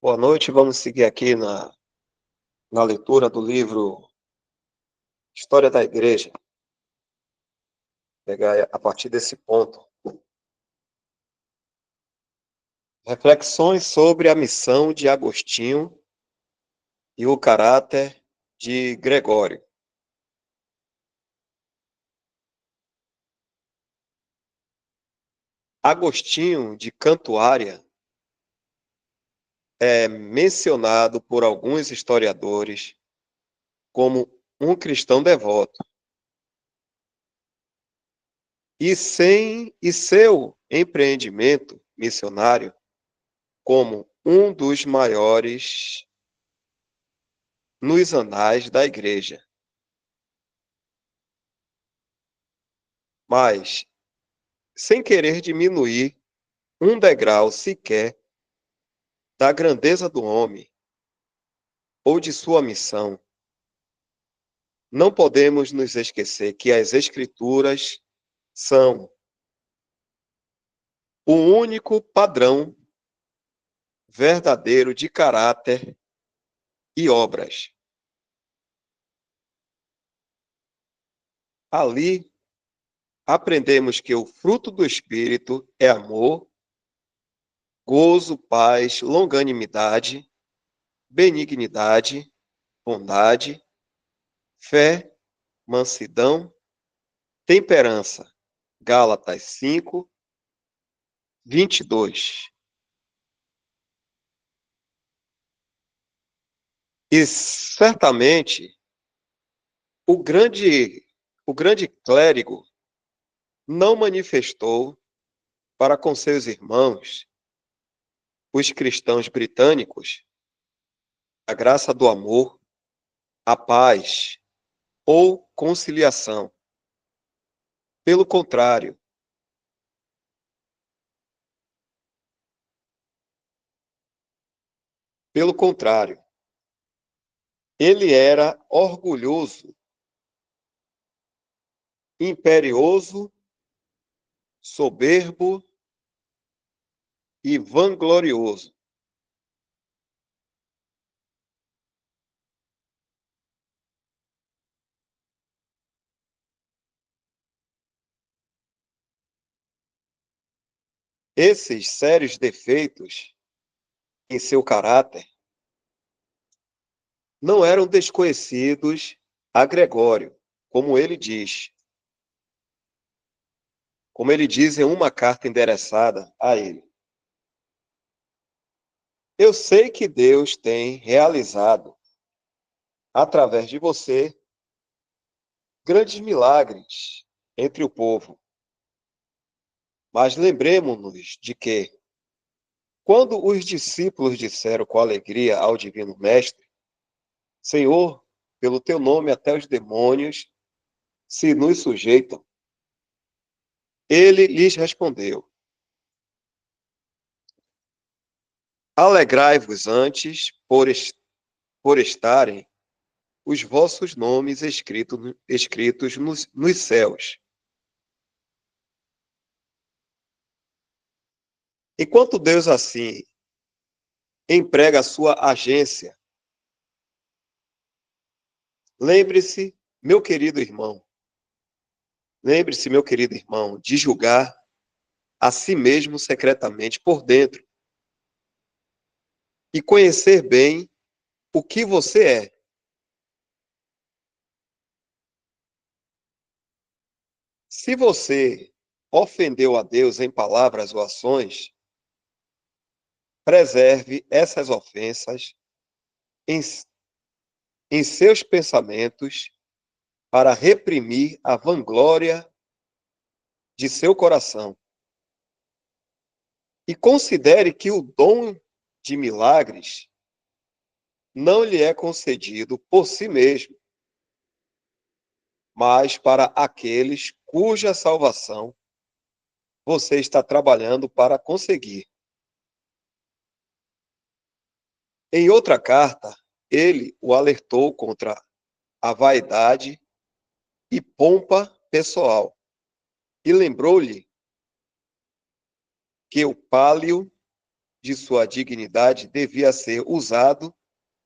Boa noite, vamos seguir aqui na leitura do livro História da Igreja. Pegar a partir desse ponto. Reflexões sobre a missão de Agostinho e o caráter de Gregório. Agostinho de Cantuária é mencionado por alguns historiadores como um cristão devoto. E seu empreendimento missionário como um dos maiores nos anais da Igreja. Mas, sem querer diminuir um degrau sequer da grandeza do homem ou de sua missão, não podemos nos esquecer que as Escrituras são o único padrão verdadeiro de caráter e obras. Ali, aprendemos que o fruto do Espírito é amor, gozo, paz, longanimidade, benignidade, bondade, fé, mansidão, temperança. Gálatas 5, 22. E certamente o grande clérigo não manifestou para com seus irmãos, os cristãos britânicos, a graça do amor, a paz ou conciliação. Pelo contrário, ele era orgulhoso, imperioso, soberbo e vanglorioso. Esses sérios defeitos em seu caráter não eram desconhecidos a Gregório, como ele diz em uma carta endereçada a ele. Eu sei que Deus tem realizado, através de você, grandes milagres entre o povo. Mas lembremos-nos de que, quando os discípulos disseram com alegria ao Divino Mestre, Senhor, pelo teu nome até os demônios se nos sujeitam, ele lhes respondeu: alegrai-vos antes por estarem os vossos nomes escritos nos céus. Enquanto Deus assim emprega a sua agência, lembre-se, meu querido irmão, de julgar a si mesmo secretamente por dentro e conhecer bem o que você é. Se você ofendeu a Deus em palavras ou ações, preserve essas ofensas em, em seus pensamentos para reprimir a vanglória de seu coração. E considere que o dom de milagres não lhe é concedido por si mesmo, mas para aqueles cuja salvação você está trabalhando para conseguir. Em outra carta, ele o alertou contra a vaidade e pompa pessoal e lembrou-lhe que o Pálio de sua dignidade devia ser usado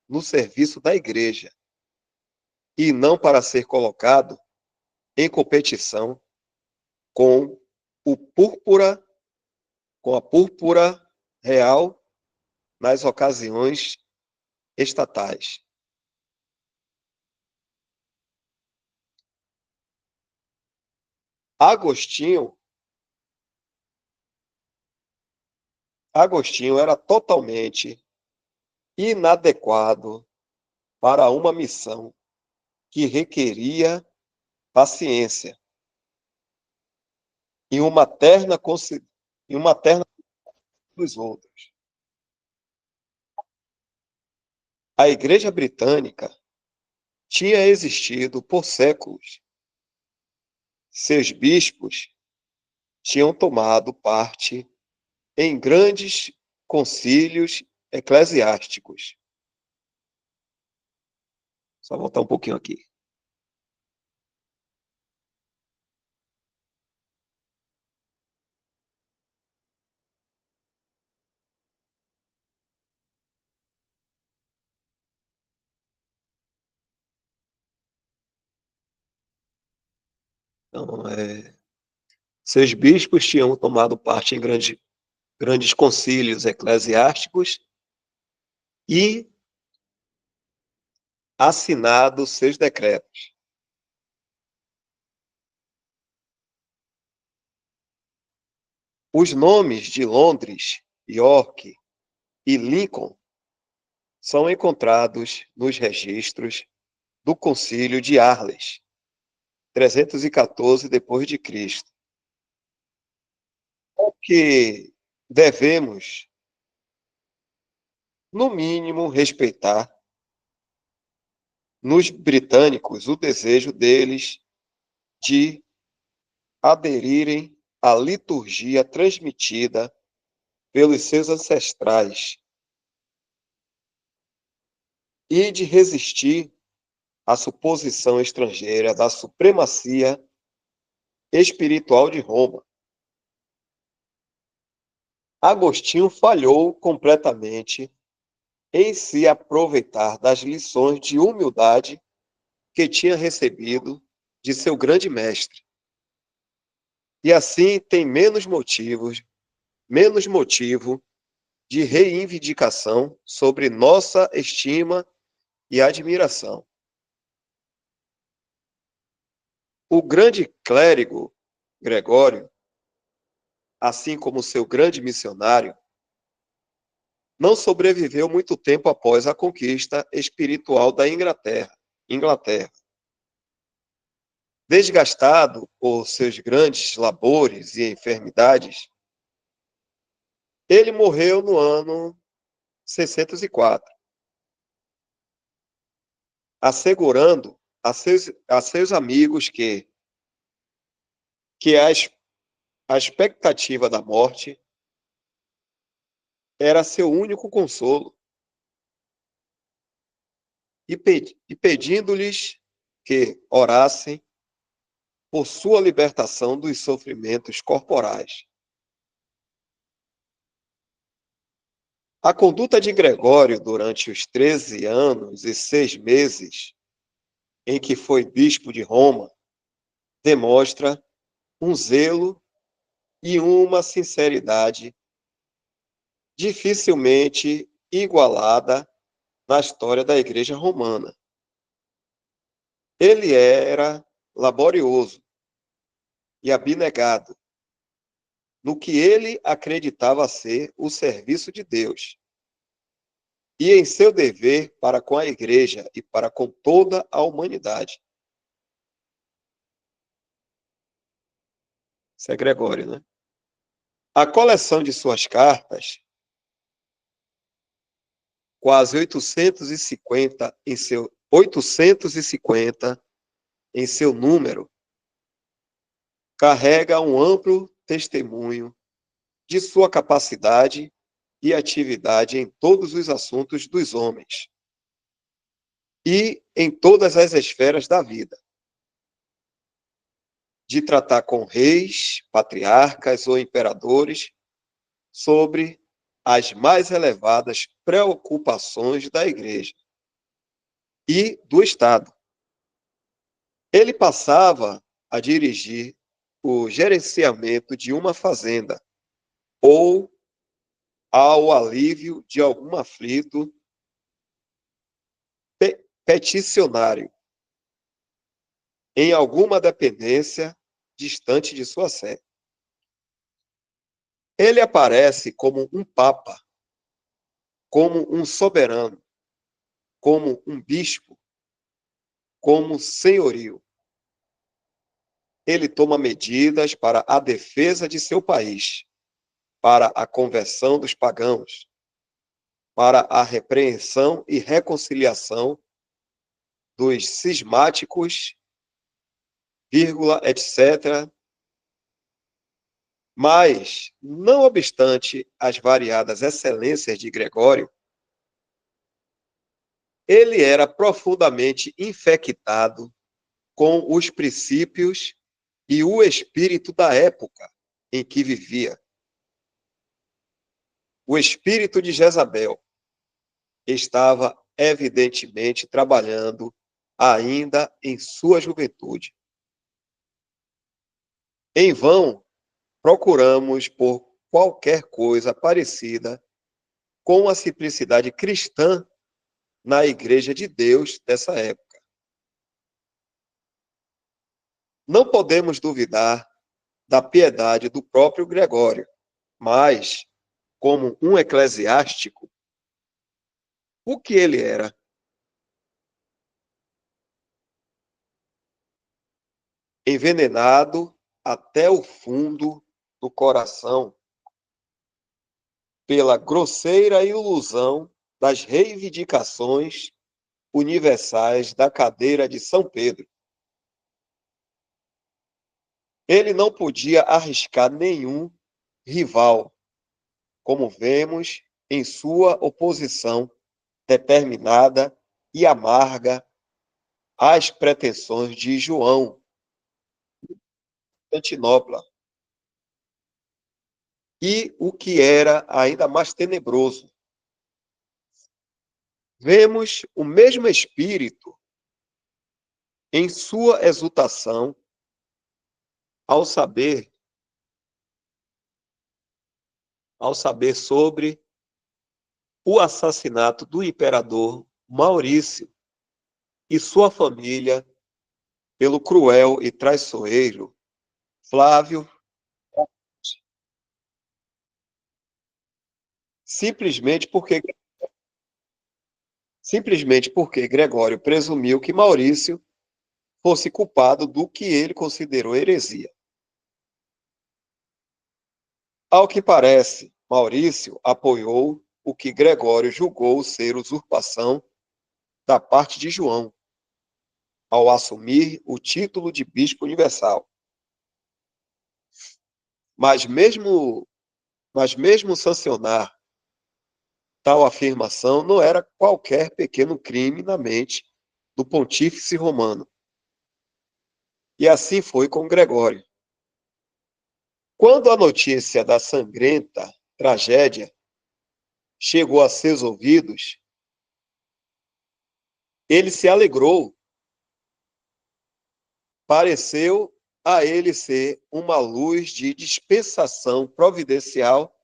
no serviço da igreja e não para ser colocado em competição com o púrpura, com a púrpura real nas ocasiões estatais. Agostinho era totalmente inadequado para uma missão que requeria paciência e uma terna dos outros. A Igreja Britânica tinha existido por séculos. Seus bispos tinham tomado parte em grandes concílios eclesiásticos. Só voltar um pouquinho aqui. Então, seus bispos tinham tomado parte em grandes concílios eclesiásticos e assinado seus decretos. Os nomes de Londres, York e Lincoln são encontrados nos registros do Concílio de Arles, 314 depois de Cristo. O que devemos, no mínimo, respeitar nos britânicos o desejo deles de aderirem à liturgia transmitida pelos seus ancestrais e de resistir à suposição estrangeira da supremacia espiritual de Roma. Agostinho falhou completamente em se aproveitar das lições de humildade que tinha recebido de seu grande mestre. E assim tem menos motivo de reivindicação sobre nossa estima e admiração. O grande clérigo Gregório, assim como seu grande missionário, não sobreviveu muito tempo após a conquista espiritual da Inglaterra. Desgastado por seus grandes labores e enfermidades, ele morreu no ano 604, assegurando a seus amigos que a expectativa da morte era seu único consolo, e pedindo-lhes que orassem por sua libertação dos sofrimentos corporais. A conduta de Gregório durante os 13 anos e 6 meses em que foi bispo de Roma demonstra um zelo e uma sinceridade dificilmente igualada na história da Igreja Romana. Ele era laborioso e abnegado no que ele acreditava ser o serviço de Deus e em seu dever para com a Igreja e para com toda a humanidade. Isso é Gregório, né? A coleção de suas cartas, quase 850 em seu número, carrega um amplo testemunho de sua capacidade e atividade em todos os assuntos dos homens e em todas as esferas da vida, de tratar com reis, patriarcas ou imperadores sobre as mais elevadas preocupações da Igreja e do Estado. Ele passava a dirigir o gerenciamento de uma fazenda ou ao alívio de algum aflito peticionário em alguma dependência distante de sua sé. Ele aparece como um papa, como um soberano, como um bispo, como senhorio. Ele toma medidas para a defesa de seu país, para a conversão dos pagãos, para a repreensão e reconciliação dos cismáticos, etc. Mas, não obstante as variadas excelências de Gregório, ele era profundamente infectado com os princípios e o espírito da época em que vivia. O espírito de Jezabel estava evidentemente trabalhando ainda em sua juventude. Em vão, procuramos por qualquer coisa parecida com a simplicidade cristã na Igreja de Deus dessa época. Não podemos duvidar da piedade do próprio Gregório, mas, como um eclesiástico, o que ele era? Envenenado até o fundo do coração pela grosseira ilusão das reivindicações universais da cadeira de São Pedro. Ele não podia arriscar nenhum rival, como vemos em sua oposição determinada e amarga às pretensões de João de Constantinopla. E o que era ainda mais tenebroso, vemos o mesmo espírito em sua exultação ao saber sobre o assassinato do imperador Maurício e sua família pelo cruel e traiçoeiro Flávio, simplesmente porque Gregório presumiu que Maurício fosse culpado do que ele considerou heresia. Ao que parece, Maurício apoiou o que Gregório julgou ser usurpação da parte de João, ao assumir o título de bispo universal. Mas mesmo sancionar tal afirmação não era qualquer pequeno crime na mente do pontífice romano. E assim foi com Gregório. Quando a notícia da sangrenta tragédia chegou a seus ouvidos, ele se alegrou. Pareceu a ele ser uma luz de dispensação providencial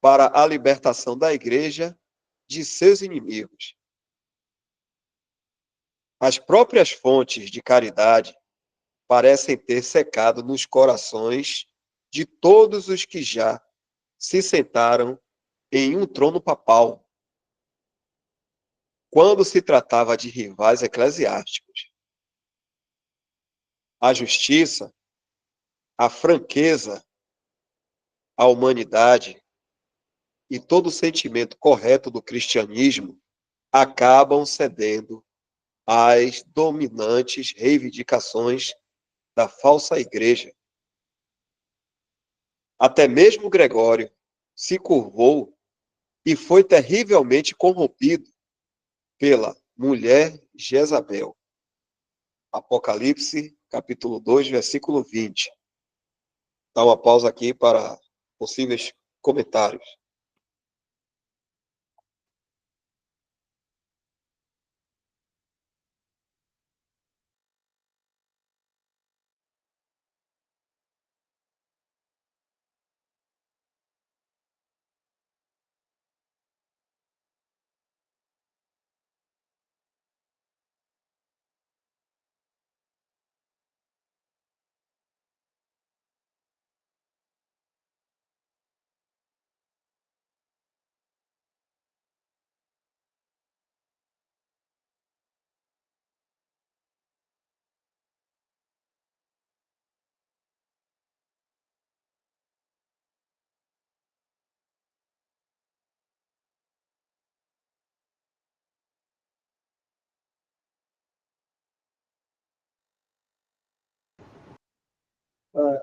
para a libertação da Igreja de seus inimigos. As próprias fontes de caridade parecem ter secado nos corações de todos os que já se sentaram em um trono papal, quando se tratava de rivais eclesiásticos. A justiça, a franqueza, a humanidade e todo o sentimento correto do cristianismo acabam cedendo às dominantes reivindicações da falsa igreja. Até mesmo Gregório se curvou e foi terrivelmente corrompido pela mulher Jezabel. Apocalipse, capítulo 2, versículo 20. Dá uma pausa aqui para possíveis comentários.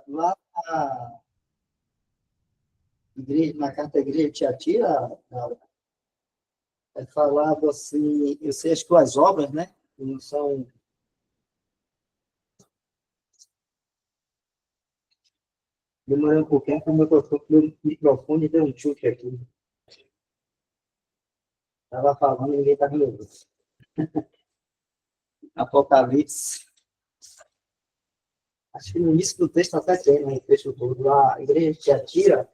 lá na carta da igreja de Tiatira, é falado assim, eu sei as tuas obras, né? Não são... Demorei um pouquinho, porque meu microfone deu um chute aqui. Estava falando e ninguém estava me ouvindo. Apocalipse. Acho que no início do texto até tem, né? O texto todo. A igreja de Tiatira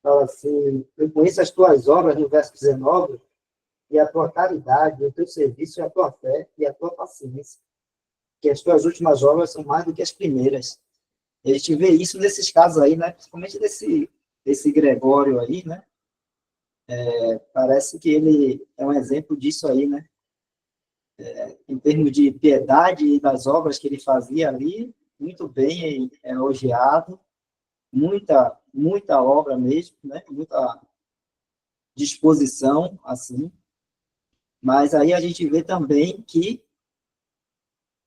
fala assim, eu conheço as tuas obras, no verso 19, e a tua caridade, o teu serviço, e a tua fé, e a tua paciência. Que as tuas últimas obras são mais do que as primeiras. E a gente vê isso nesses casos aí, né? Principalmente desse Gregório aí, né? Parece que ele é um exemplo disso aí, né? Em termos de piedade e das obras que ele fazia ali, muito bem elogiado, muita obra mesmo, né? Muita disposição, assim. Mas aí a gente vê também que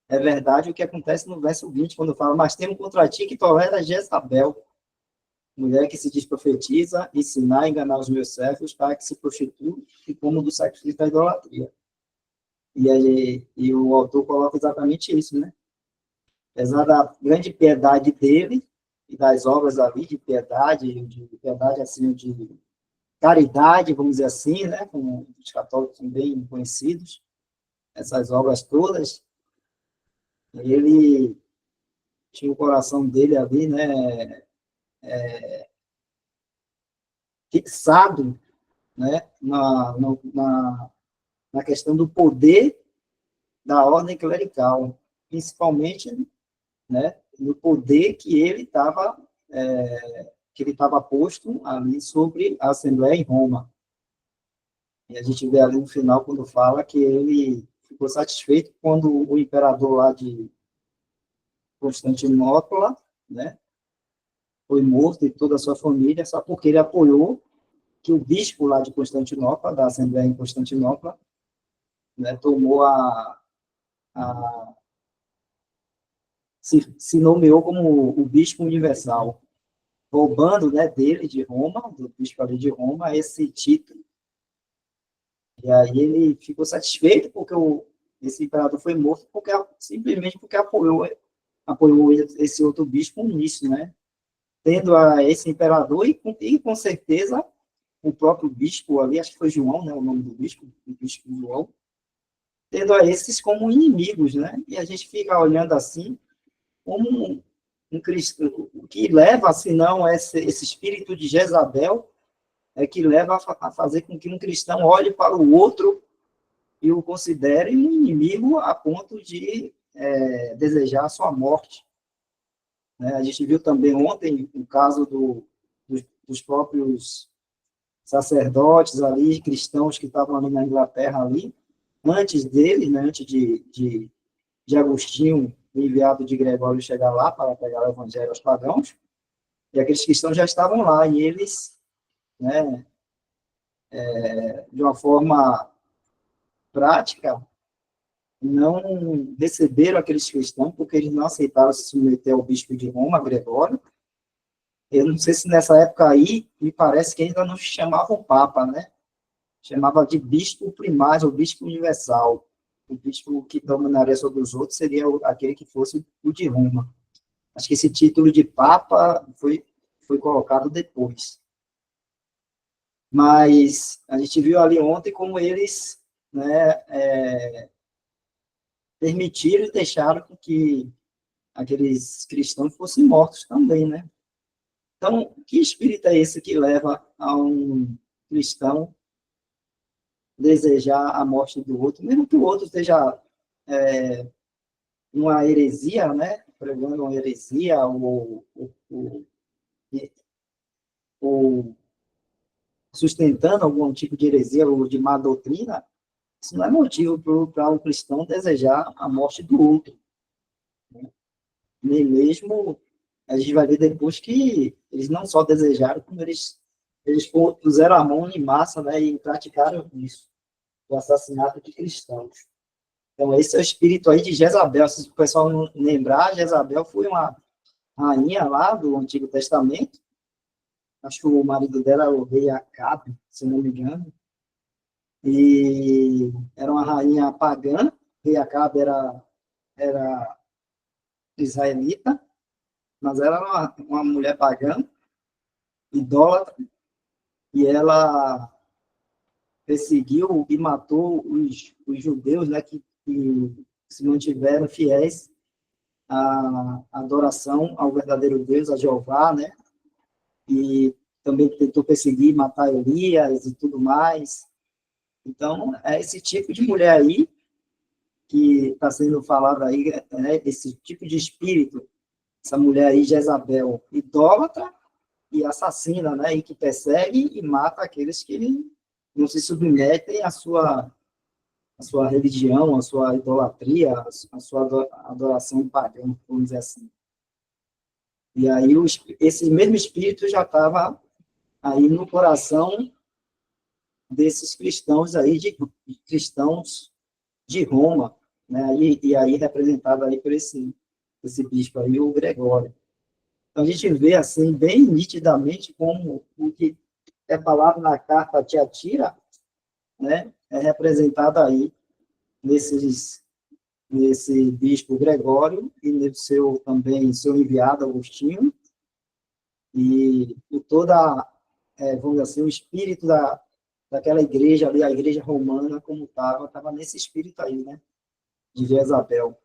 é verdade o que acontece no verso 20, quando fala, mas temos contra ti que tolera Jezabel, mulher que se diz profetiza, ensinar e enganar os meus servos para que se prostituam e comam do sacrifício da idolatria. E o autor coloca exatamente isso, né? Apesar da grande piedade dele e das obras ali de piedade assim, de caridade, vamos dizer assim, né? Como os católicos são bem conhecidos, essas obras todas, ele tinha o coração dele ali, né? Fixado, né? Na questão do poder da ordem clerical, principalmente, né, no poder que ele estava posto ali sobre a Assembleia em Roma. E a gente vê ali no final, quando fala que ele ficou satisfeito quando o imperador lá de Constantinopla, né, foi morto e toda a sua família, só porque ele apoiou que o bispo lá de Constantinopla, da Assembleia em Constantinopla, né, tomou se nomeou como o bispo universal, roubando, né, dele, de Roma, do bispo ali de Roma, esse título. E aí ele ficou satisfeito porque esse imperador foi morto simplesmente porque apoiou esse outro bispo nisso, né? Tendo esse imperador e com certeza o próprio bispo ali, acho que foi João, né, o nome do bispo, o bispo João, tendo a esses como inimigos, né? E a gente fica olhando assim, como um cristão, o que leva, senão, esse espírito de Jezabel, é que leva a fazer com que um cristão olhe para o outro e o considere um inimigo a ponto de desejar a sua morte. Né? A gente viu também ontem o caso dos próprios sacerdotes ali, cristãos que estavam ali na Inglaterra, ali, antes dele, né, antes de Agostinho, enviado de Gregório, chegar lá para pegar o evangelho aos pagãos, e aqueles cristãos já estavam lá, e eles, né, de uma forma prática, não receberam aqueles cristãos, porque eles não aceitaram se submeter ao bispo de Roma, Gregório. Eu não sei se nessa época aí, me parece que ainda não chamavam Papa, né? Chamava de bispo primário, ou bispo universal. O bispo que dominaria sobre os outros seria aquele que fosse o de Roma. Acho que esse título de Papa foi colocado depois. Mas a gente viu ali ontem como eles, né, permitiram e deixaram que aqueles cristãos fossem mortos também, né? Então, que espírito é esse que leva a um cristão desejar a morte do outro, mesmo que o outro esteja uma heresia, né? Pregando uma heresia ou sustentando algum tipo de heresia ou de má doutrina, isso não é motivo para um cristão desejar a morte do outro. Né? Nem mesmo a gente vai ver depois que eles não só desejaram, como eles puseram a mão em massa, né, e praticaram isso, o assassinato de cristãos. Então, esse é o espírito aí de Jezabel. Se o pessoal não lembrar, Jezabel foi rainha lá do Antigo Testamento. Acho que o marido dela era o rei Acabe, se não me engano. E era uma rainha pagã. O rei Acabe era israelita, mas ela era uma mulher pagã, idólatra, e ela perseguiu e matou os judeus, né, que se mantiveram fiéis à adoração ao verdadeiro Deus, a Jeová, né, e também tentou perseguir, matar Elias e tudo mais. Então, é esse tipo de mulher aí que está sendo falado aí, né, esse tipo de espírito, essa mulher aí, Jezabel, idólatra e assassina, né, e que persegue e mata aqueles que não se submetem à sua religião, à sua idolatria, à sua adoração pagã, vamos dizer assim. E aí esse mesmo espírito já estava aí no coração desses cristãos aí, de cristãos de Roma, né, e aí representado aí por esse bispo aí, o Gregório. Então, a gente vê, assim, bem nitidamente como o que é falado na carta a Tiatira, né, é representado aí nesse bispo Gregório e no seu enviado Agostinho, e por toda, vamos dizer assim, o espírito daquela igreja ali, a igreja romana, como estava nesse espírito aí, né, de Jezabel.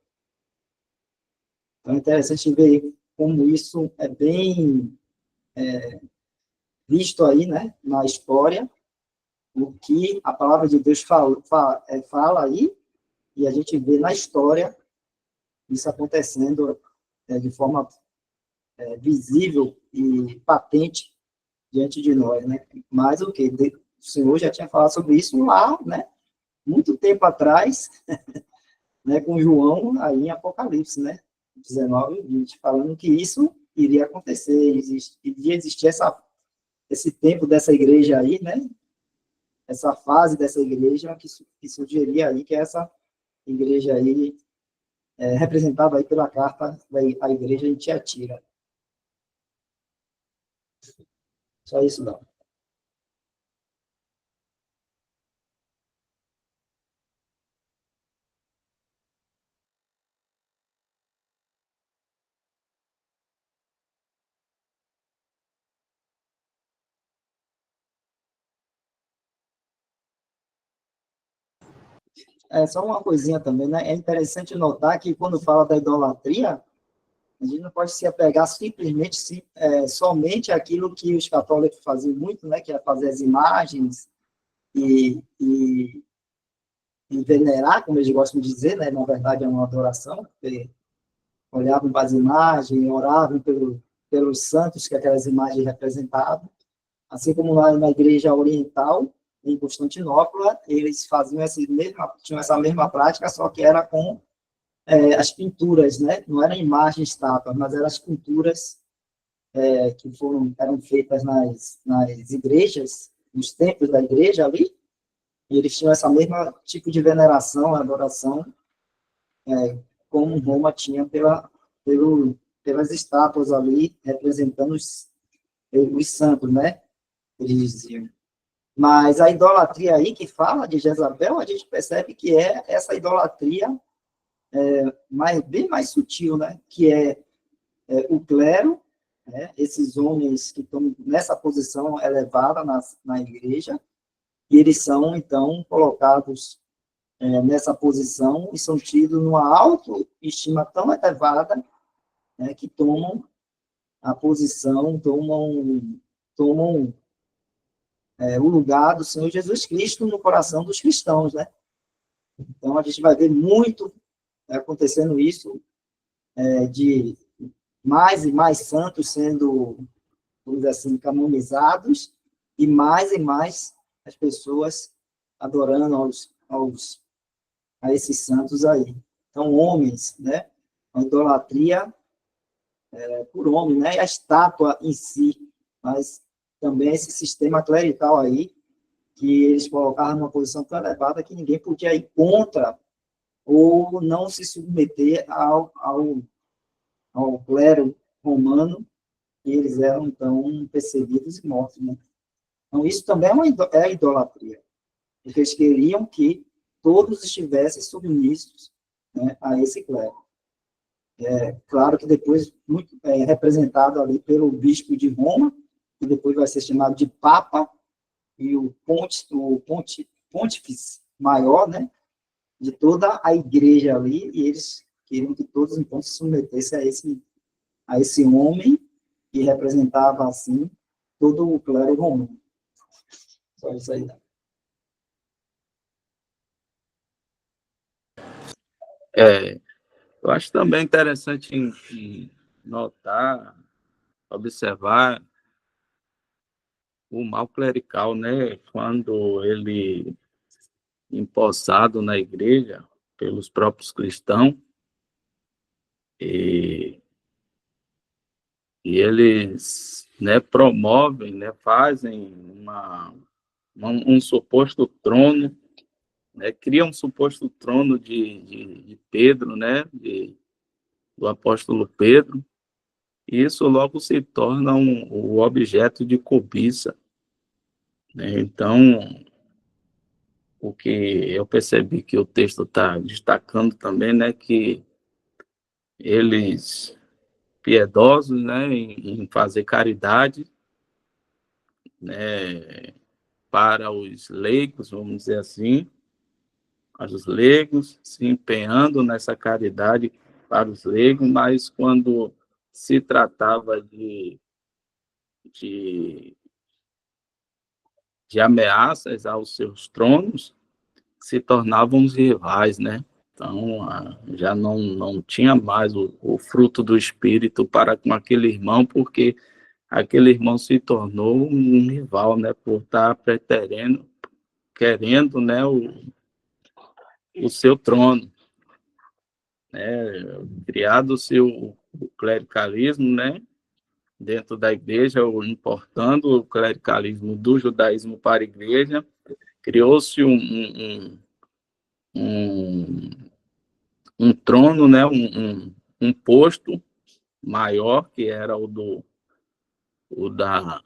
Então, é interessante ver como isso é bem visto aí, né, na história, o que a palavra de Deus fala aí, e a gente vê na história isso acontecendo de forma visível e patente diante de nós, né? Mas o que? O Senhor já tinha falado sobre isso lá, né? Muito tempo atrás, né? Com João, aí em Apocalipse, né? 19 e 20, falando que isso iria acontecer, iria existir esse tempo dessa igreja aí, né? Essa fase dessa igreja que surgiria aí, que é essa igreja aí, representada aí pela carta da igreja de Tiatira. Só isso não. Só uma coisinha também, né? É interessante notar que quando fala da idolatria, a gente não pode se apegar simplesmente, somente àquilo que os católicos faziam muito, né? Que é fazer as imagens e venerar, como eles gostam de dizer, né? Na verdade é uma adoração, porque olhavam para as imagens, oravam pelos santos que aquelas imagens representavam, assim como lá na igreja oriental, em Constantinopla, eles tinham essa mesma prática, só que era com as pinturas, né? Não eram imagens estátuas, mas eram as pinturas que eram feitas nas igrejas, nos templos da igreja ali, e eles tinham essa mesma tipo de veneração, adoração, como Roma tinha pelas estátuas ali, representando os santos, né? Eles diziam. Mas a idolatria aí que fala de Jezabel, a gente percebe que é essa idolatria bem mais sutil, né? Que é o clero, né? Esses homens que estão nessa posição elevada na igreja, e eles são, então, colocados nessa posição e são tidos numa autoestima tão elevada, né, que tomam a posição, tomam o lugar do Senhor Jesus Cristo no coração dos cristãos, né? Então, a gente vai ver muito acontecendo isso, de mais e mais santos sendo, vamos dizer assim, canonizados, e mais as pessoas adorando a esses santos aí. Então, homens, né? A idolatria por homem, né? E a estátua em si, mas também esse sistema clerical aí, que eles colocavam numa posição tão elevada que ninguém podia ir contra ou não se submeter ao clero romano, e eles eram, então, perseguidos e mortos, né? Então, isso também é a idolatria, porque eles queriam que todos estivessem submissos, né, a esse clero. Claro que depois, muito representado ali pelo bispo de Roma, que depois vai ser chamado de Papa, e o pontífice maior, né, de toda a igreja ali, e eles queriam que todos, então, se submetessem a esse homem que representava, assim, todo o clero romano. Só isso aí. Eu acho também interessante em notar, observar o mal clerical, né? Quando ele empossado na igreja pelos próprios cristãos e, e eles, né, promovem, né, fazem um suposto trono, né, criam um suposto trono de Pedro, né, do apóstolo Pedro, e isso logo se torna o objeto de cobiça, né? Então, o que eu percebi que o texto está destacando também, né, que eles, piedosos, né, em fazer caridade, né, para os leigos, vamos dizer assim, para os leigos, se empenhando nessa caridade para os leigos, mas quando se tratava de, de ameaças aos seus tronos, se tornavam os rivais, né? Então, já não tinha mais o fruto do Espírito para com aquele irmão, porque aquele irmão se tornou um rival, né? Por estar preterendo, querendo, né? O seu trono, né? Criado-se o clericalismo, né? Dentro da igreja, importando o clericalismo do judaísmo para a igreja, criou-se um, um trono, né? Um posto maior, que era o da,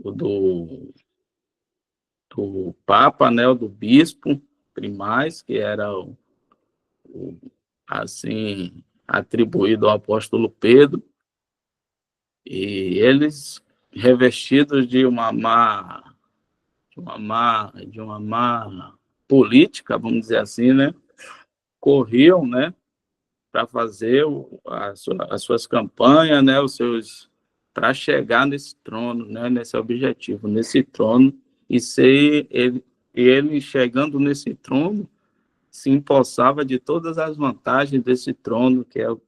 o do Papa, né? O do bispo primaz, que era assim atribuído ao apóstolo Pedro, e eles revestidos de uma má política, vamos dizer assim, né? Corriam, né? Para fazer as suas campanhas, né? Os seus para chegar nesse trono, né? Nesse objetivo, nesse trono e ser ele chegando nesse trono se empossava de todas as vantagens desse trono que é o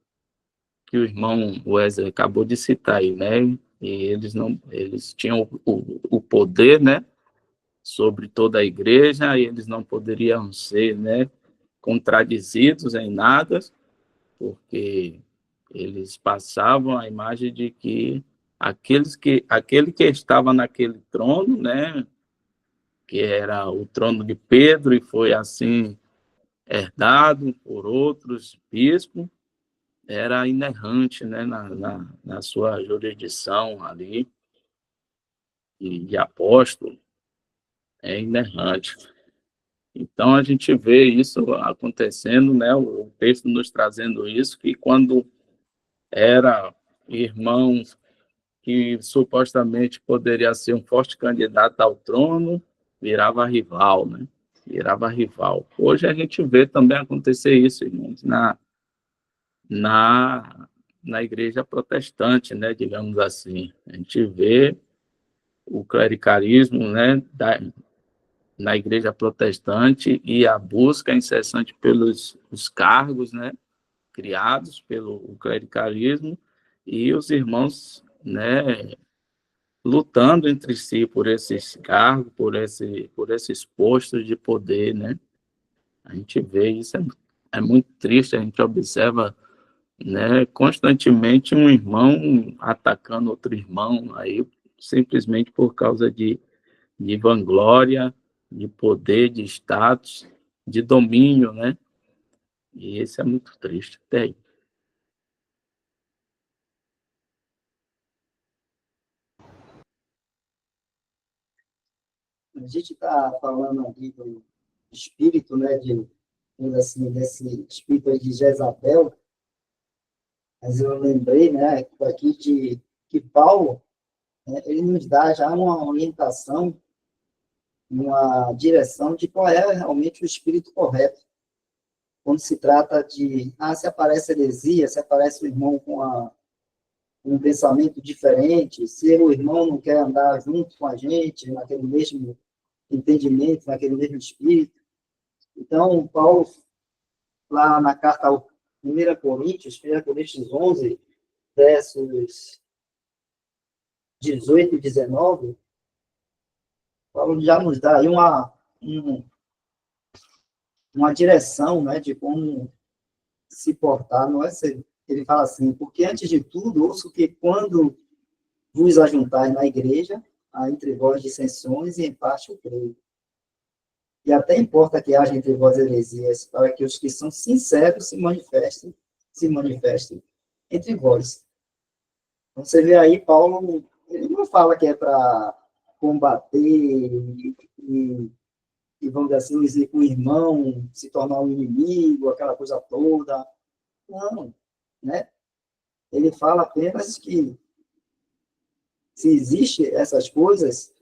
que o irmão Wesley acabou de citar aí, né? E eles tinham o poder, né? Sobre toda a igreja, e eles não poderiam ser, né? Contradizidos em nada, porque eles passavam a imagem de que aquele que estava naquele trono, né? Que era o trono de Pedro e foi assim herdado por outros bispos, era inerrante, né, na sua jurisdição ali, de apóstolo, é inerrante. Então, a gente vê isso acontecendo, né, o texto nos trazendo isso, que quando era irmãos que supostamente poderia ser um forte candidato ao trono, virava rival, né? Virava rival. Hoje a gente vê também acontecer isso, irmãos, na, na igreja protestante, né, digamos assim. A gente vê o clericalismo, né, na igreja protestante e a busca incessante pelos os cargos, né, criados pelo clericalismo e os irmãos, né, lutando entre si por esses cargos, por esses postos de poder, né? A gente vê isso, é muito triste, a gente observa, né, constantemente um irmão atacando outro irmão, aí simplesmente por causa de vanglória, de poder, de status, de domínio, né? E isso é muito triste. Tem. A gente está falando aqui do espírito, né, assim, desse espírito aí de Jezabel, mas eu lembrei, né, aqui de que Paulo, né, ele nos dá já uma orientação, uma direção de qual é realmente o espírito correto. Quando se trata de, se aparece heresia, se aparece o irmão com um pensamento diferente, se o irmão não quer andar junto com a gente, naquele mesmo entendimento, naquele mesmo espírito. Então, Paulo, lá na carta ao 1 Coríntios 11, versos 18 e 19, Paulo já nos dá aí uma direção, né, de como se portar. Não é ele fala assim, porque antes de tudo, ouço que quando vos ajuntais na igreja, há entre vós dissensões e em parte o creio. E até importa que haja entre vós heresias, para que os que são sinceros se manifestem entre vós. Então, você vê aí, Paulo, ele não fala que é para combater e, vamos dizer assim, dizer que o irmão se tornar um inimigo, aquela coisa toda. Não, né? Ele fala apenas que se existe essas coisas,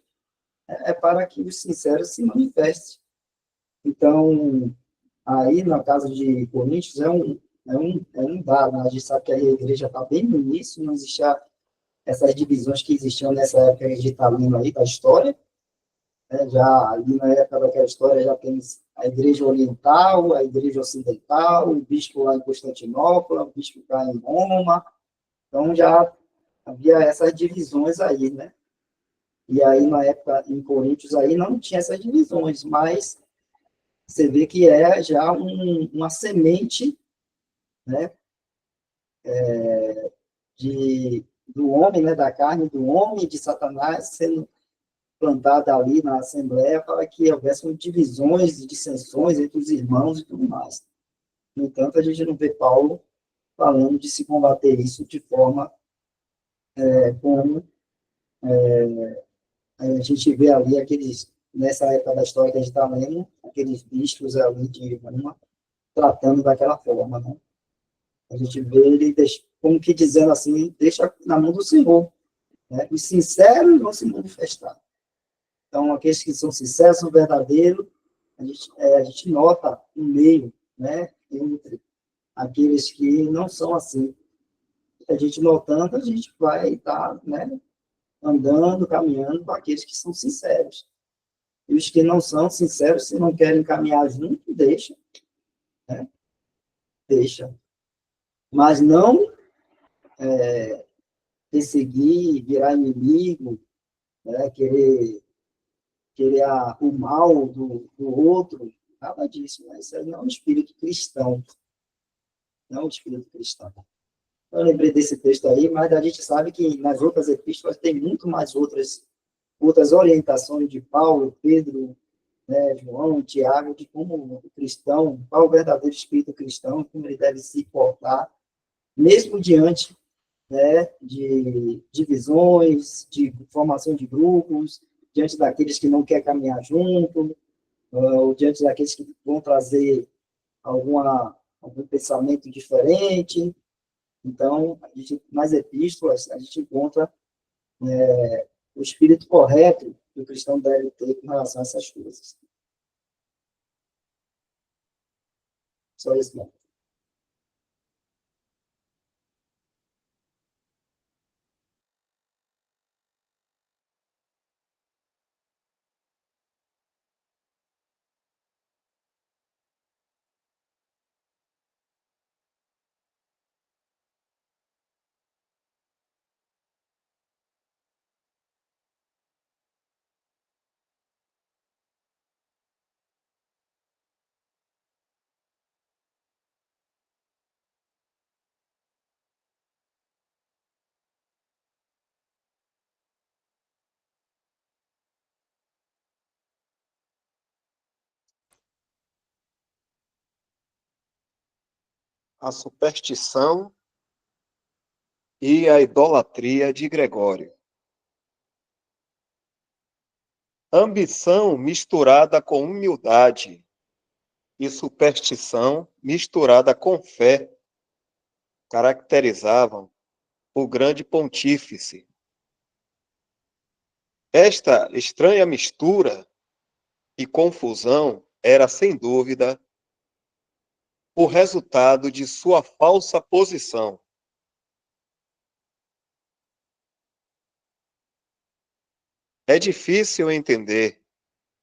é para que os sinceros se manifestem. Então, aí, na casa de Coríntios, é um dado, né? A gente sabe que a igreja está bem no início, não existia essas divisões que existiam nessa época que a gente está lendo aí da história, né? Já ali na época daquela história já tem a igreja oriental, a igreja ocidental, o bispo lá em Constantinopla, o bispo cá em Roma, então já havia essas divisões aí, né? E aí, na época, em Coríntios, aí não tinha essas divisões, mas você vê que é já uma semente, né, do homem, né, da carne do homem, de Satanás, sendo plantada ali na Assembleia para que houvesse divisões e dissensões entre os irmãos e tudo mais. No entanto, a gente não vê Paulo falando de se combater isso de forma como a gente vê ali nessa época da história que a gente está lendo, aqueles bispos ali de Roma, tratando daquela forma, né? A gente vê ele, como que dizendo assim, deixa na mão do Senhor, né? Os sinceros vão se manifestar. Então, aqueles que são sinceros, são verdadeiros, a gente nota um meio, né, entre aqueles que não são assim. A gente notando, a gente vai estar, né, andando, caminhando com aqueles que são sinceros. E os que não são sinceros, se não querem caminhar junto, deixa, né? Deixa. Mas não perseguir, virar inimigo, né? Querer o mal do outro, nada disso. Né? Isso aí não é um espírito cristão. Não é um espírito cristão. Eu lembrei desse texto aí, mas a gente sabe que nas outras epístolas tem muito mais outras orientações de Paulo, Pedro, né, João, Tiago, de como o cristão, qual é o verdadeiro espírito cristão, como ele deve se portar, mesmo diante, né, de divisões, de formação de grupos, diante daqueles que não querem caminhar junto, ou diante daqueles que vão trazer algum pensamento diferente. Então, nas epístolas, a gente encontra o espírito correto que o cristão deve ter com relação a essas coisas. Só isso mesmo. A superstição e a idolatria de Gregório. Ambição misturada com humildade e superstição misturada com fé caracterizavam o grande pontífice. Esta estranha mistura e confusão era, sem dúvida, o resultado de sua falsa posição. É difícil entender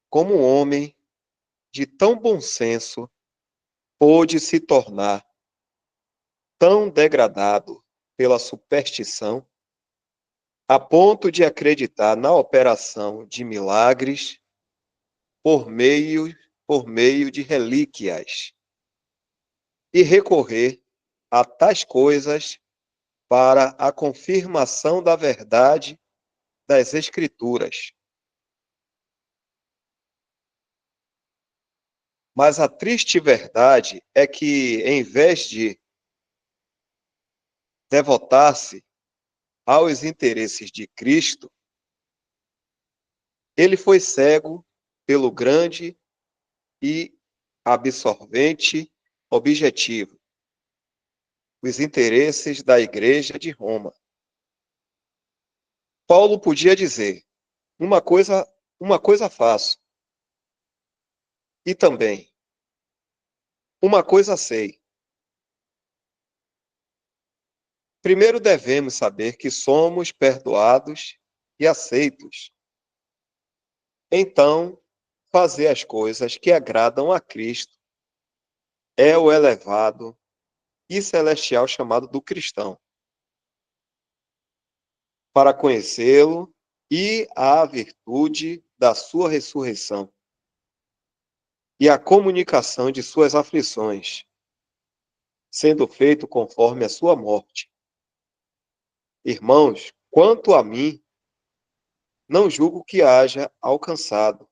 como um homem de tão bom senso pôde se tornar tão degradado pela superstição a ponto de acreditar na operação de milagres por meio de relíquias e recorrer a tais coisas para a confirmação da verdade das Escrituras. Mas a triste verdade é que, em vez de devotar-se aos interesses de Cristo, ele foi cego pelo grande e absorvente objetivo, os interesses da Igreja de Roma. Paulo podia dizer: uma coisa faço, e também uma coisa sei. Primeiro devemos saber que somos perdoados e aceitos. Então, fazer as coisas que agradam a Cristo é o elevado e celestial chamado do cristão. Para conhecê-lo e a virtude da sua ressurreição e a comunicação de suas aflições, sendo feito conforme a sua morte. Irmãos, quanto a mim, não julgo que haja alcançado,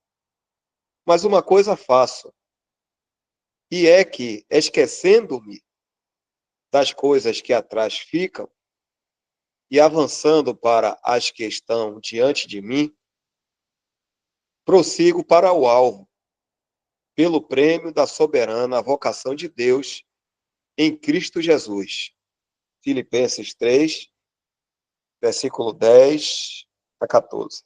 mas uma coisa faço, e é que, esquecendo-me das coisas que atrás ficam e avançando para as que estão diante de mim, prossigo para o alvo, pelo prêmio da soberana vocação de Deus em Cristo Jesus. Filipenses 3, versículo 10 a 14.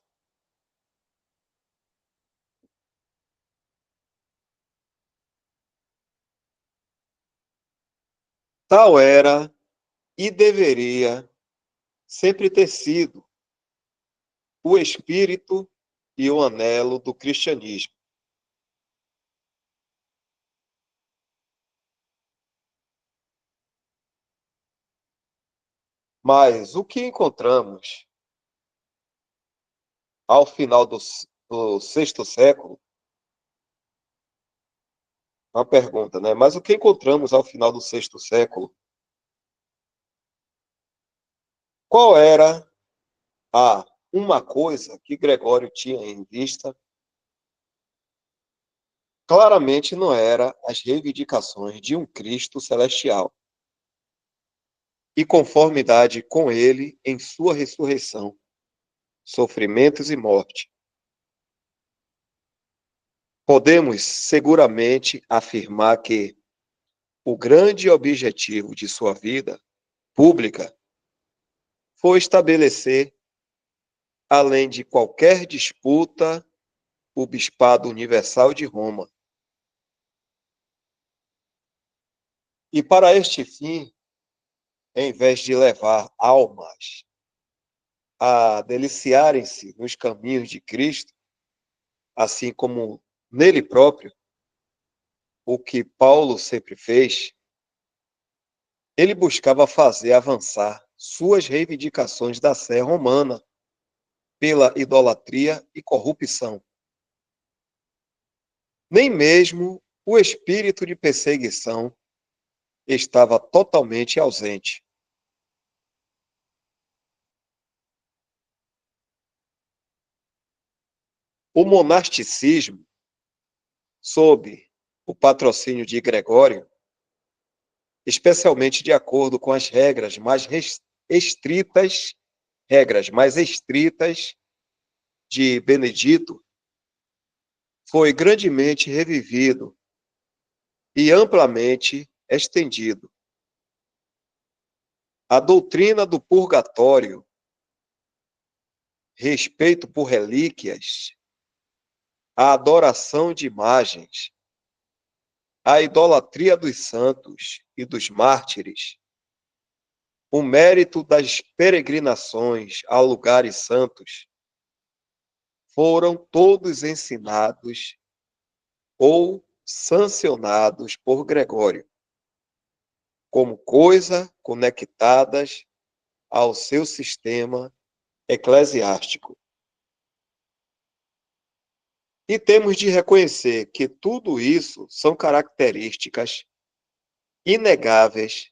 Tal era e deveria sempre ter sido o espírito e o anelo do cristianismo. Mas o que encontramos ao final do sexto século? Uma pergunta, né? Mas o que encontramos ao final do sexto século? Qual era uma coisa que Gregório tinha em vista? Claramente não era as reivindicações de um Cristo celestial e conformidade com ele em sua ressurreição, sofrimentos e morte. Podemos seguramente afirmar que o grande objetivo de sua vida pública foi estabelecer, além de qualquer disputa, o Bispado Universal de Roma. E para este fim, em vez de levar almas a deliciarem-se nos caminhos de Cristo, assim como nele próprio, o que Paulo sempre fez, ele buscava fazer avançar suas reivindicações da sé romana pela idolatria e corrupção. Nem mesmo o espírito de perseguição estava totalmente ausente. O monasticismo, sob o patrocínio de Gregório, especialmente de acordo com as regras mais estritas de Benedito, foi grandemente revivido e amplamente estendido. A doutrina do purgatório, respeito por relíquias, a adoração de imagens, a idolatria dos santos e dos mártires, o mérito das peregrinações a lugares santos, foram todos ensinados ou sancionados por Gregório, como coisa conectadas ao seu sistema eclesiástico. E temos de reconhecer que tudo isso são características inegáveis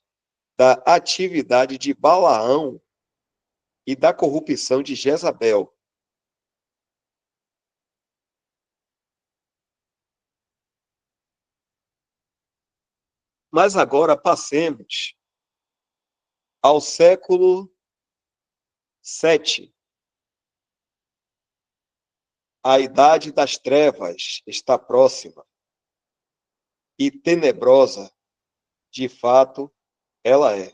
da atividade de Balaão e da corrupção de Jezabel. Mas agora passemos ao século VII. A idade das trevas está próxima e tenebrosa, de fato, ela é.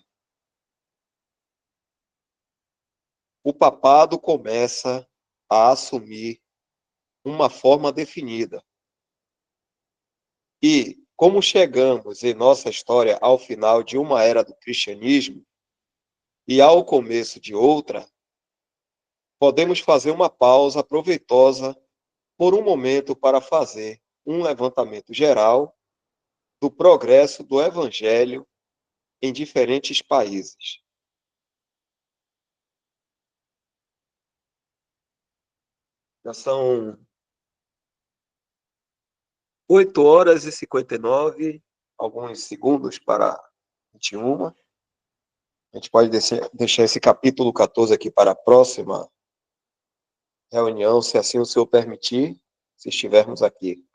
O papado começa a assumir uma forma definida. E, como chegamos em nossa história ao final de uma era do cristianismo e ao começo de outra, podemos fazer uma pausa proveitosa por um momento para fazer um levantamento geral do progresso do Evangelho em diferentes países. Já são 8h59, alguns segundos para 21. A gente pode deixar esse capítulo 14 aqui para a próxima reunião, se assim o Senhor permitir, se estivermos aqui.